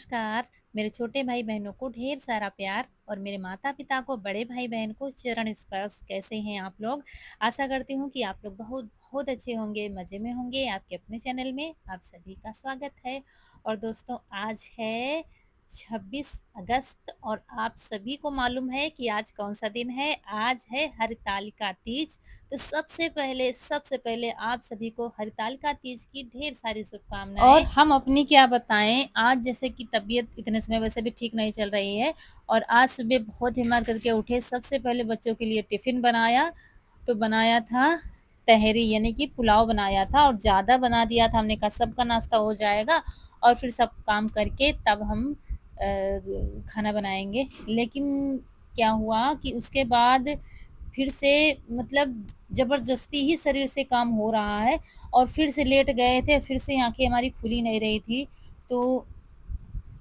नमस्कार। मेरे छोटे भाई-बहनों को ढेर सारा प्यार और मेरे माता-पिता को, बड़े भाई-बहन को चरण स्पर्श। कैसे हैं आप लोग? आशा करती हूँ कि आप लोग बहुत अच्छे होंगे, मज़े में होंगे। आपके अपने चैनल में आप सभी का स्वागत है। और दोस्तों, आज है 26 अगस्त और आप सभी को मालूम है कि आज कौन-सा दिन है? आज है हरतालिका तीज। तो सबसे पहले आप सभी को हरतालिका तीज की ढेर सारी शुभकामनाएँ। और हम अपनी क्या बताएँ, आज जैसे कि तबीयत इतने समय वैसे भी ठीक नहीं चल रही है और आज सुबह बहुत हिम्मत करके उठे, सबसे पहले बच्चों के लिए टिफ़िन बनाया। तो बनाया था तहरी यानी कि पुलाव बनाया था और ज़्यादा बना दिया था। हमने कहा सबका नाश्ता हो जाएगा और फिर सब काम करके तब हम खाना बनाएँगे। लेकिन क्या हुआ कि उसके बाद फिर से मतलब ज़बरदस्ती ही शरीर से काम हो रहा है और फिर से लेट गए थे, फिर से आँखें हमारी खुल ही नहीं रही थी। तो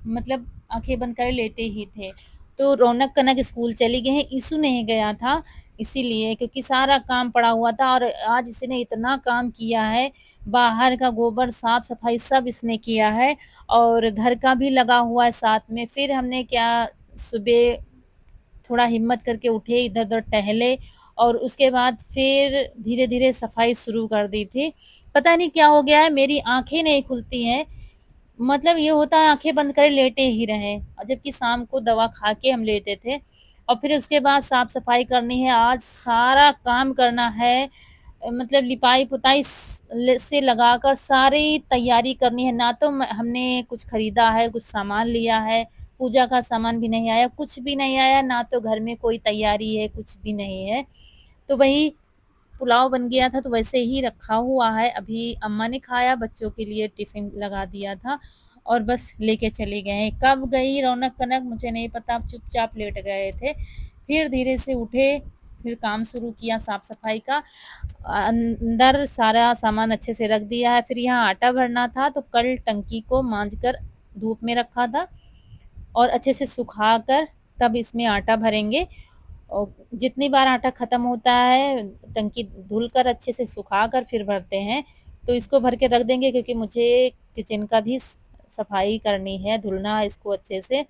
मतलब आँखें बंद करे लेटे ही थे। तो रौनक कनक स्कूल चली गई हैं, इशू नहीं गया था इसीलिए क्योंकि सारा काम पड़ा हुआ था और आज इसने इतना काम किया है, बाहर का गोबर साफ-सफाई सब इसने किया है और घर का भी लगा हुआ है साथ में। फिर हमने क्या सुबह थोड़ा हिम्मत करके उठे, इधर-उधर टहले और उसके बाद फिर धीरे-धीरे सफाई शुरू कर दी थी। पता नहीं क्या हो गया है, मेरी आँखें नहीं खुलती हैं। मतलब ये होता है आँखें बंद करे लेटे ही रहें और जबकि शाम को दवा खा के हम लेटे थे और फिर उसके बाद साफ-सफाई करनी है, आज सारा काम करना है। मतलब लिपाई-पुताई से लगाकर सारी तैयारी करनी है। ना तो हमने कुछ खरीदा है, कुछ सामान लिया है, पूजा का सामान भी नहीं आया, कुछ भी नहीं आया, ना तो घर में कोई तैयारी है, कुछ भी नहीं है। तो वही पुलाव बन गया था तो वैसे ही रखा हुआ है। अभी अम्मा ने खाया, बच्चों के लिए टिफ़िन लगा दिया था और बस लेके चले गए हैं। कब गई रौनक-कनक मुझे नहीं पता, आप चुपचाप लेट गए थे। फिर धीरे से उठे, फिर काम शुरू किया साफ-सफाई का। अंदर सारा सामान अच्छे से रख दिया है। फिर यहाँ आटा भरना था तो कल टंकी को माँज कर धूप में रखा था और अच्छे से सुखाकर तब इसमें आटा भरेंगे और जितनी बार आटा खत्म होता है, टंकी धुलकर अच्छे से सुखाकर फिर भरते हैं। तो इसको भर के रख देंगे क्योंकि मुझे किचन का भी सफाई करनी है, धुलना है इसको अच्छे से।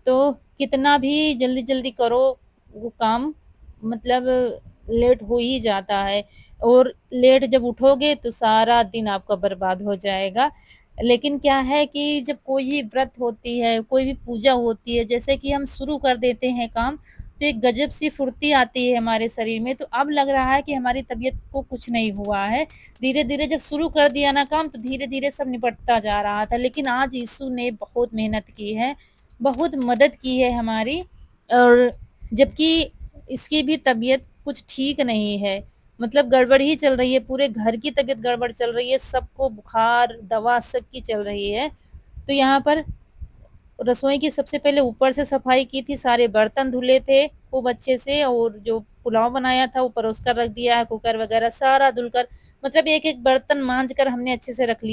तो कितना भी जल्दी-जल्दी करो, वो काम मतलब लेट हो ही जाता है और लेट जब उठोगे तो सारा दिन आपका बर्बाद हो जाएगा। लेकिन क्या है कि जब कोई व्रत होती है, कोई भी पूजा होती है, जैसे कि हम शुरू कर देते हैं काम, तो एक गजब सी फुर्ती आती है हमारे शरीर में। तो अब लग रहा है कि हमारी तबीयत को कुछ नहीं हुआ है। धीरे-धीरे जब शुरू कर दिया ना काम, तो धीरे-धीरे सब निपटता जा रहा था। लेकिन आज यीशु ने बहुत मेहनत की है, बहुत मदद की है हमारी और जबकि इसकी भी तबीयत कुछ ठीक नहीं है। मतलब गड़बड़ ही चल रही है, पूरे घर की तबीयत गड़बड़ चल रही है, सबको बुखार, दवा सबकी चल रही है। तो यहाँ पर रसोई की सबसे पहले ऊपर से सफाई की थी, सारे बर्तन धुले थे खूब अच्छे से और जो पुलाव बनाया था वो परोस कर रख दिया है, कुकर वगैरह सारा धुलकर मतलब एक-एक बर्तन माँज कर हमने अच्छे से रख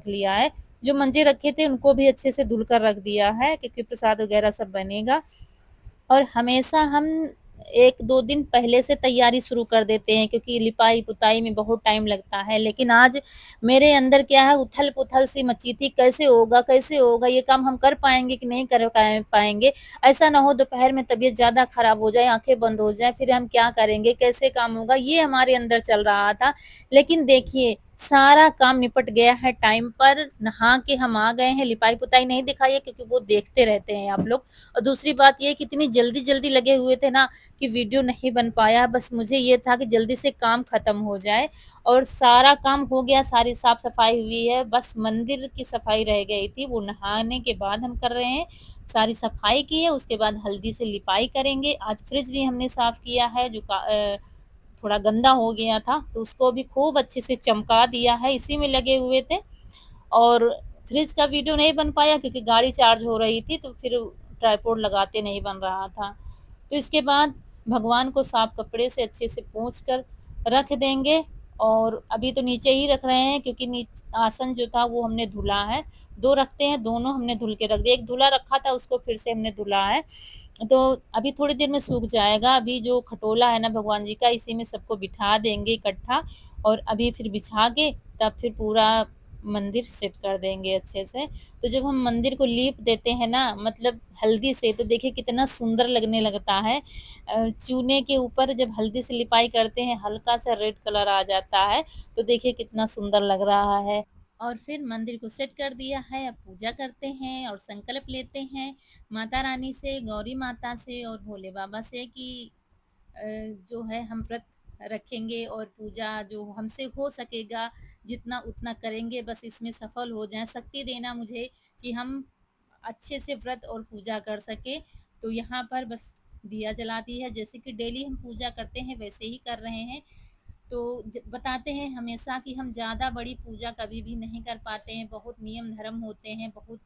लिया है। जो मंजे रखे थे उनको भी अच्छे से धुल कर रख दिया है क्योंकि प्रसाद वगैरह सब बनेगा। और हमेशा हम 1-2 दिन पहले से तैयारी शुरू कर देते हैं क्योंकि लिपाई-पुताई में बहुत टाइम लगता है। लेकिन आज मेरे अंदर क्या है उथल-पुथल सी मची थी, कैसे होगा कैसे होगा? ये काम हम कर पाएँगे कि नहीं कर पाएँगे? ऐसा ना हो दोपहर में तबीयत ज़्यादा खराब हो जाए, आँखें बंद हो जाएँ, फिर हम क्या करेंगे? कैसे काम होगा? ये हमारे अंदर चल रहा था। लेकिन देखिए, सारा काम निपट गया है टाइम पर, नहा के हम आ गए हैं, लिपाई-पुताई नहीं दिखाई है क्योंकि वो देखते रहते हैं आप लोग। और दूसरी बात ये कि इतनी जल्दी-जल्दी लगे हुए थे ना कि वीडियो नहीं बन पाया। बस मुझे ये था कि जल्दी से काम खत्म हो जाए और सारा काम हो गया, सारी साफ-सफाई हुई है, बस मंदिर की सफाई रह गई थी, वो नहाने के बाद हम कर रहे हैं। सारी सफाई की है, उसके बाद हल्दी से लिपाई करेंगे। आज फ्रिज भी हमने साफ किया है जो थोड़ा गंदा हो गया था, तो उसको भी खूब अच्छे से चमका दिया है, इसी में लगे हुए थे। और फ्रिज का वीडियो नहीं बन पाया क्योंकि गाड़ी चार्ज हो रही थी, तो फिर ट्राइपॉड लगाते नहीं बन रहा था। तो इसके बाद भगवान को साफ कपड़े से अच्छे से पोंछ कर रख देंगे और अभी तो नीचे ही रख रहे हैं क्योंकि आसन जो था वो हमने धुला है। 2 रखते हैं, दोनों हमने धुल के रख दिया। एक धुला रखा था उसको फिर से हमने धुला है। तो अभी थोड़ी देर में सूख जाएगा। अभी जो खटोला है ना भगवान जी का, इसी में सबको बिठा देंगे इकट्ठा और अभी फिर बिछा के तब फिर पूरा मंदिर सेट कर देंगे अच्छे से। तो जब हम मंदिर को लीप देते हैं ना, मतलब हल्दी से, तो देखिए कितना सुंदर लगने लगता है। चूने के ऊपर जब हल्दी से लिपाई करते हैं, हल्का सा रेड कलर आ जाता है, तो देखिए कितना सुंदर लग रहा है। और फिर मंदिर को सेट कर दिया है, अब पूजा करते हैं और संकल्प लेते हैं माता रानी से, गौरी माता से और भोले बाबा से कि जो है हम व्रत रखेंगे और पूजा जो हमसे हो सकेगा जितना उतना करेंगे, बस इसमें सफल हो जाएँ। शक्ति देना मुझे कि हम अच्छे से व्रत और पूजा कर सकें। तो यहाँ पर बस दिया जला दी है, जैसे कि डेली हम पूजा करते हैं वैसे ही कर रहे हैं। तो बताते हैं हमेशा कि हम ज़्यादा बड़ी पूजा कभी भी नहीं कर पाते हैं, बहुत नियम धर्म होते हैं, बहुत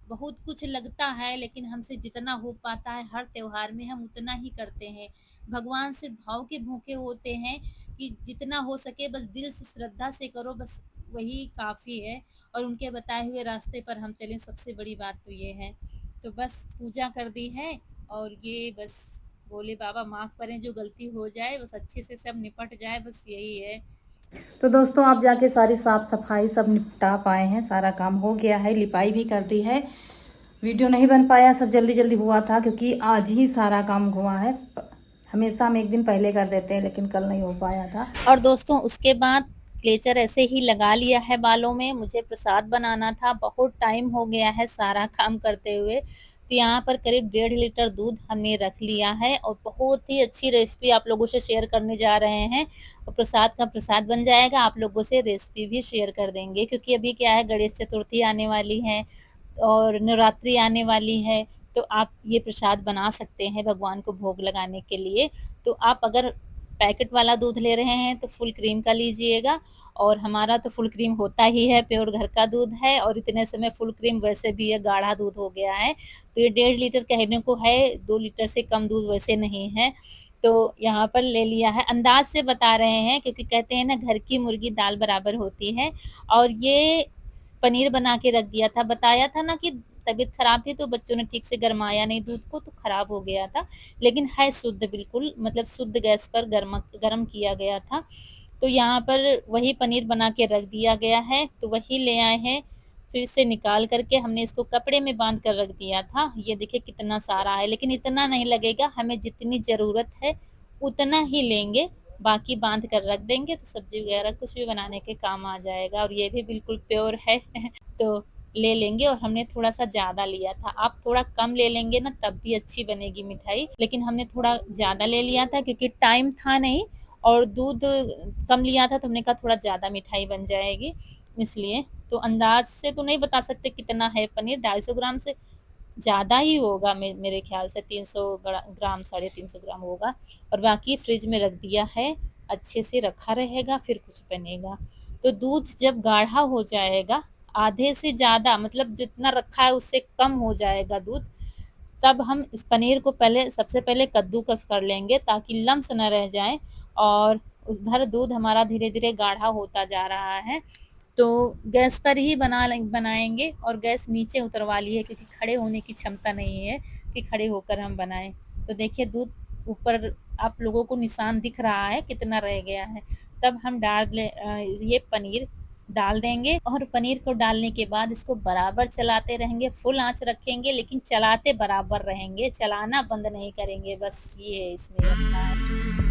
बहुत कुछ लगता है, लेकिन हमसे जितना हो पाता है हर त्योहार में हम उतना ही करते हैं। भगवान से भाव के भूखे होते हैं कि जितना हो सके बस दिल से श्रद्धा से करो, बस वही काफ़ी है। और उनके बताए हुए रास्ते पर हम चलें, सबसे बड़ी बात तो ये है। तो बस पूजा कर दी है और ये बस भोले बाबा माफ़ करें जो गलती हो जाए, बस अच्छे से सब निपट जाए, बस यही है। तो दोस्तों आप जाके सारी साफ सफाई सब निपटा पाए हैं, सारा काम हो गया है, लिपाई भी कर दी है। वीडियो नहीं बन पाया, सब जल्दी जल्दी हुआ था क्योंकि आज ही सारा काम हुआ है। हमेशा हम एक दिन पहले कर देते हैं लेकिन कल नहीं हो पाया था। और दोस्तों उसके बाद क्लेचर ऐसे ही लगा लिया है बालों में। मुझे प्रसाद बनाना था, बहुत टाइम हो गया है सारा काम करते हुए। तो यहाँ पर करीब 1.5 लीटर दूध हमने रख लिया है और बहुत ही अच्छी रेसिपी आप लोगों से शेयर करने जा रहे हैं। और प्रसाद का प्रसाद बन जाएगा, आप लोगों से रेसिपी भी शेयर कर देंगे, क्योंकि अभी क्या है, गणेश चतुर्थी आने वाली है और नवरात्रि आने वाली है। तो आप ये प्रसाद बना सकते हैं भगवान को भोग लगाने के लिए। तो आप अगर पैकेट वाला दूध ले रहे हैं तो फुल क्रीम का लीजिएगा, और हमारा तो फुल क्रीम होता ही है, प्योर घर का दूध है। और इतने समय फुल क्रीम वैसे भी ये गाढ़ा दूध हो गया है, तो ये 1.5 लीटर कहने को है, 2 लीटर से कम दूध वैसे नहीं है। तो यहाँ पर ले लिया है, अंदाज से बता रहे हैं क्योंकि कहते हैं ना घर की मुर्गी दाल बराबर होती है। और ये पनीर बना के रख दिया था, बताया था ना कि तबीयत खराब थी तो बच्चों ने ठीक से गरमाया नहीं दूध को, तो खराब हो गया था। लेकिन है शुद्ध, बिल्कुल मतलब शुद्ध गैस पर गरम किया गया था। तो यहाँ पर वही पनीर बना के रख दिया गया है, तो वही ले आए हैं। फिर से निकाल करके हमने इसको कपड़े में बांध कर रख दिया था। ये देखिए कितना सारा है, लेकिन इतना नहीं लगेगा, हमें जितनी ज़रूरत है उतना ही लेंगे, बाकी बांध कर रख देंगे तो सब्जी वगैरह कुछ भी बनाने के काम आ जाएगा। और ये भी बिल्कुल प्योर है तो ले लेंगे। और हमने थोड़ा सा ज़्यादा लिया था, आप थोड़ा कम ले लेंगे ना तब भी अच्छी बनेगी मिठाई, लेकिन हमने थोड़ा ज़्यादा ले लिया था क्योंकि टाइम था नहीं और दूध कम लिया था, तो हमने कहा थोड़ा ज़्यादा मिठाई बन जाएगी इसलिए। तो अंदाज से तो नहीं बता सकते कितना है पनीर, 250 ग्राम से ज़्यादा ही होगा, मेरे ख्याल से 300 ग्राम, 350 ग्राम होगा। और बाकी फ्रिज में रख दिया है, अच्छे से रखा रहेगा, फिर कुछ बनेगा। तो दूध जब गाढ़ा हो जाएगा, आधे से ज़्यादा मतलब जितना रखा है उससे कम हो जाएगा दूध, तब हम इस पनीर को पहले सबसे पहले कद्दूकस कर लेंगे ताकि लम्स न रह जाए। और उधर दूध हमारा धीरे धीरे गाढ़ा होता जा रहा है, तो गैस पर ही बनाएंगे। और गैस नीचे उतरवा ली है क्योंकि खड़े होने की क्षमता नहीं है कि खड़े होकर हम बनाएं। तो देखिए दूध ऊपर आप लोगों को निशान दिख रहा है कितना रह गया है। तब हम ये पनीर डाल देंगे, और पनीर को डालने के बाद इसको बराबर चलाते रहेंगे, फुल आंच रखेंगे लेकिन चलाते बराबर रहेंगे, चलाना बंद नहीं करेंगे, बस ये इसमें रखना है।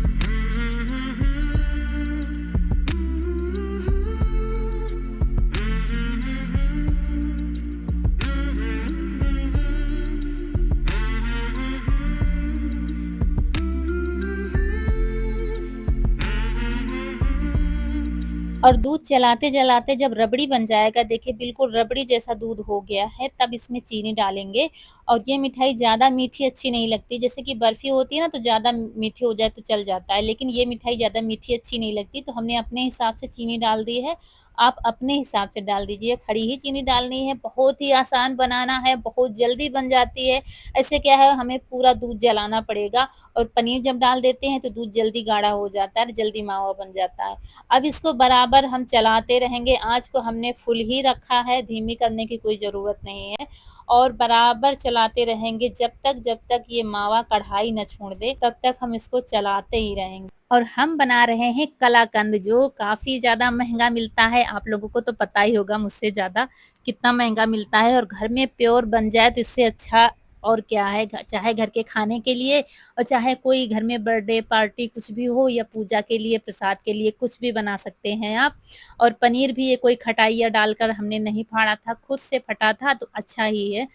और दूध चलाते-चलाते जब रबड़ी बन जाएगा, देखिए बिल्कुल रबड़ी जैसा दूध हो गया है, तब इसमें चीनी डालेंगे। और ये मिठाई ज़्यादा मीठी अच्छी नहीं लगती, जैसे कि बर्फ़ी होती है ना तो ज़्यादा मीठी हो जाए तो चल जाता है, लेकिन ये मिठाई ज़्यादा मीठी अच्छी नहीं लगती, तो हमने अपने हिसाब से चीनी डाल दी है। आप अपने हिसाब से डाल दीजिए, खड़ी ही चीनी डालनी है, बहुत ही आसान बनाना है, बहुत जल्दी बन जाती है। ऐसे क्या है, हमें पूरा दूध जलाना पड़ेगा, और पनीर जब डाल देते हैं तो दूध जल्दी गाढ़ा हो जाता है, जल्दी मावा बन जाता है। अब इसको बराबर हम चलाते रहेंगे, आँच को हमने फुल ही रखा है, धीमी करने की कोई ज़रूरत नहीं है। और बराबर चलाते रहेंगे जब तक ये मावा कढ़ाई न छोड़ दे, तब तक हम इसको चलाते ही रहेंगे। और हम बना रहे हैं कलाकंद, जो काफ़ी ज़्यादा महँगा मिलता है। आप लोगों को तो पता ही होगा मुझसे ज़्यादा कितना महँगा मिलता है, और घर में प्योर बन जाए तो इससे अच्छा और क्या है। चाहे घर के खाने के लिए और चाहे कोई घर में बर्थडे पार्टी कुछ भी हो, या पूजा के लिए, प्रसाद के लिए, कुछ भी बना सकते हैं आप। और पनीर भी ये कोई खटाइया डालकर हमने नहीं फाड़ा था, खुद से फटा था, तो अच्छा ही है।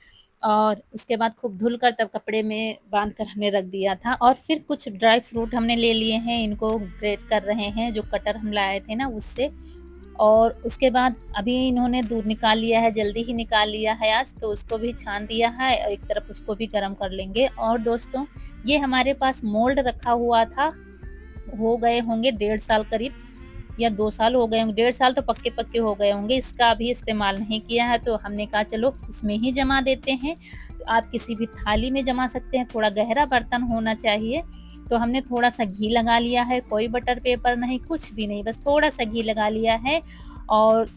और उसके बाद खूब धुलकर तब कपड़े में बांध कर हमने रख दिया था। और फिर कुछ ड्राई फ्रूट हमने ले लिए हैं, इनको ग्रेट कर रहे हैं, जो कटर हम लाए थे ना उससे। और उसके बाद अभी इन्होंने दूध निकाल लिया है, जल्दी ही निकाल लिया है आज, तो उसको भी छान दिया है और एक तरफ उसको भी गरम कर लेंगे। और दोस्तों, ये हमारे पास मोल्ड रखा हुआ था, हो गए होंगे 1.5 साल करीब, या 2 साल हो गए होंगे, 1.5 साल तो पक्के हो गए होंगे। इसका अभी इस्तेमाल नहीं किया है, तो हमने कहा चलो इसमें ही जमा देते हैं। तो आप किसी भी थाली में जमा सकते हैं, थोड़ा गहरा बर्तन होना चाहिए। तो हमने थोड़ा-सा घी लगा लिया है, कोई बटर पेपर नहीं, कुछ भी नहीं, बस थोड़ा-सा घी लगा लिया है। और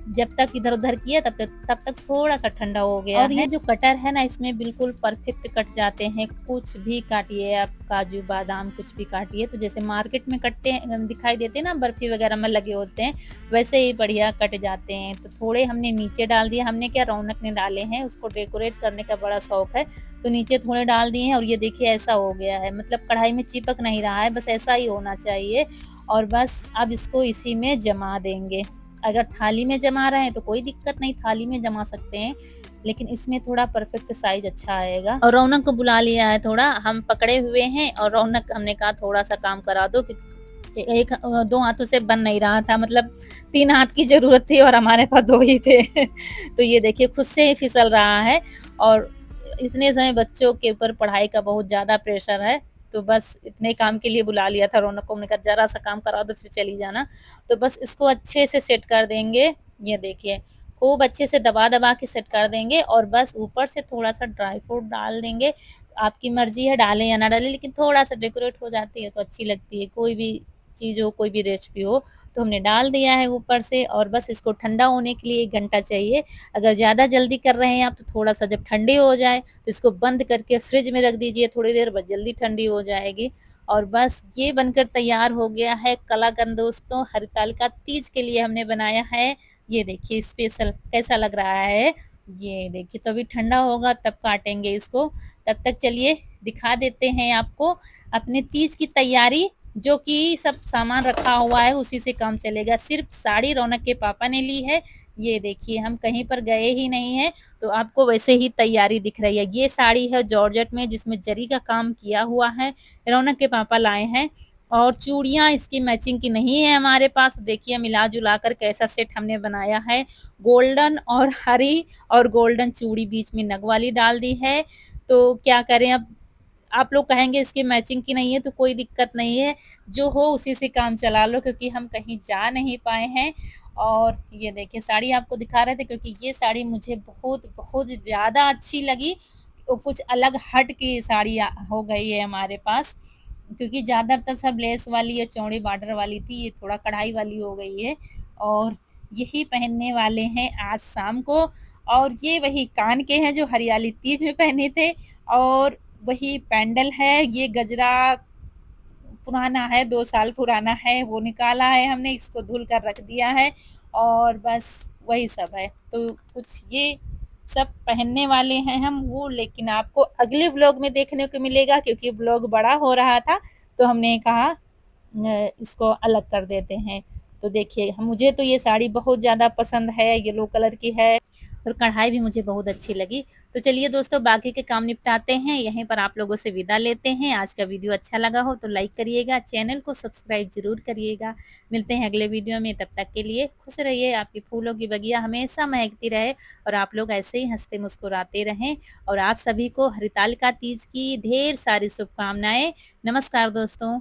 जब तक इधर-उधर किया तब तक थोड़ा-सा ठंडा हो गया और है। ये जो कटर है ना, इसमें बिल्कुल परफेक्ट कट जाते हैं। कुछ भी काटिए आप, काजू, बादाम कुछ भी काटिए, तो जैसे मार्केट में कटते हैं, दिखाई देते हैं ना, बर्फी वगैरह में लगे होते हैं, वैसे ही बढ़िया कट जाते हैं। तो थोड़े हमने नीचे डाल दिए, हमने क्या, रौनक ने डाले हैं, उसको डेकोरेट करने का बड़ा शौक है, तो नीचे थोड़े डाल दिए हैं। और ये देखिए ऐसा हो गया है, मतलब कढ़ाई में चिपक नहीं रहा है, बस ऐसा ही होना चाहिए। और बस अब इसको इसी में जमा देंगे। अगर थाली में जमा रहे हैं तो कोई दिक्कत नहीं, थाली में जमा सकते हैं, लेकिन इसमें थोड़ा परफेक्ट साइज अच्छा आएगा। और रौनक को बुला लिया है, थोड़ा हम पकड़े हुए हैं, और रौनक हमने कहा थोड़ा सा काम करा दो, क्योंकि एक 2 हाथों से बन नहीं रहा था, मतलब 3 हाथ की जरूरत थी और हमारे पास 2 ही थे। तो ये देखिए खुद से ही फिसल रहा है। और इतने समय बच्चों के ऊपर पढ़ाई का बहुत ज्यादा प्रेशर है, तो बस इतने काम के लिए बुला लिया था रौनक को, हमने कहा जरा सा काम करा दो फिर चली जाना। तो बस इसको अच्छे से सेट कर देंगे। ये देखिए खूब अच्छे से दबा के सेट कर देंगे, और बस ऊपर से थोड़ा सा ड्राई फ्रूट डाल देंगे। आपकी मर्जी है डालें या ना डालें, लेकिन थोड़ा सा डेकोरेट हो जाती है तो अच्छी लगती है, कोई भी चीज़ हो, कोई भी रेसिपी हो। तो हमने डाल दिया है ऊपर से, और बस इसको ठंडा होने के लिए 1 घंटा चाहिए। अगर ज़्यादा जल्दी कर रहे हैं आप, तो थोड़ा सा जब ठंडी हो जाए तो इसको बंद करके फ्रिज में रख दीजिए थोड़ी देर, बस जल्दी ठंडी हो जाएगी। और बस ये बनकर तैयार हो गया है कलाकंद दोस्तों, हरतालिका तीज के लिए हमने बनाया है। ये देखिए स्पेशल कैसा लग रहा है। ये देखिए, तो अभी ठंडा होगा तब काटेंगे इसको। तब तक चलिए दिखा देते हैं आपको अपने तीज की तैयारी, जो कि सब सामान रखा हुआ है उसी से काम चलेगा। सिर्फ साड़ी रौनक के पापा ने ली है। ये देखिए हम कहीं पर गए ही नहीं हैं, तो आपको वैसे ही तैयारी दिख रही है। ये साड़ी है जॉर्जेट में, जिसमें जरी का काम किया हुआ है, रौनक के पापा लाए हैं। और चूड़ियाँ इसकी मैचिंग की नहीं है हमारे पास, देखिए मिला जुला कर कैसा सेट हमने बनाया है। गोल्डन और हरी और गोल्डन चूड़ी बीच में नग वाली डाल दी है। तो क्या करें अब, आप लोग कहेंगे इसकी मैचिंग की नहीं है, तो कोई दिक्कत नहीं है, जो हो उसी से काम चला लो, क्योंकि हम कहीं जा नहीं पाए हैं। और ये देखिए साड़ी आपको दिखा रहे थे, क्योंकि ये साड़ी मुझे बहुत बहुत ज़्यादा अच्छी लगी। वो कुछ अलग हट की साड़ी हो गई है हमारे पास, क्योंकि ज़्यादातर सब लेस वाली या चौड़ी बॉर्डर वाली थी, ये थोड़ा कढ़ाई वाली हो गई है। और यही पहनने वाले हैं आज शाम को। और ये वही कान के हैं जो हरियाली तीज में पहने थे, और वही पैंडल है, ये गजरा पुराना है, 2 साल पुराना है, वो निकाला है हमने, इसको धुल कर रख दिया है। और बस वही सब है, तो कुछ ये सब पहनने वाले हैं हम वो, लेकिन आपको अगले व्लॉग में देखने को मिलेगा, क्योंकि व्लॉग बड़ा हो रहा था, तो हमने कहा इसको अलग कर देते हैं। तो देखिए मुझे तो ये साड़ी बहुत ज़्यादा पसंद है, येलो कलर की है, और कढ़ाई भी मुझे बहुत अच्छी लगी। तो चलिए दोस्तों बाकी के काम निपटाते हैं, यहीं पर आप लोगों से विदा लेते हैं। आज का वीडियो अच्छा लगा हो तो लाइक करिएगा, चैनल को सब्सक्राइब जरूर करिएगा। मिलते हैं अगले वीडियो में, तब तक के लिए खुश रहिए, आपकी फूलों की बगिया हमेशा महकती रहे, और आप लोग ऐसे ही हंसते मुस्कुराते रहें। और आप सभी को हरितालिका तीज की ढेर सारी शुभकामनाएं। नमस्कार दोस्तों।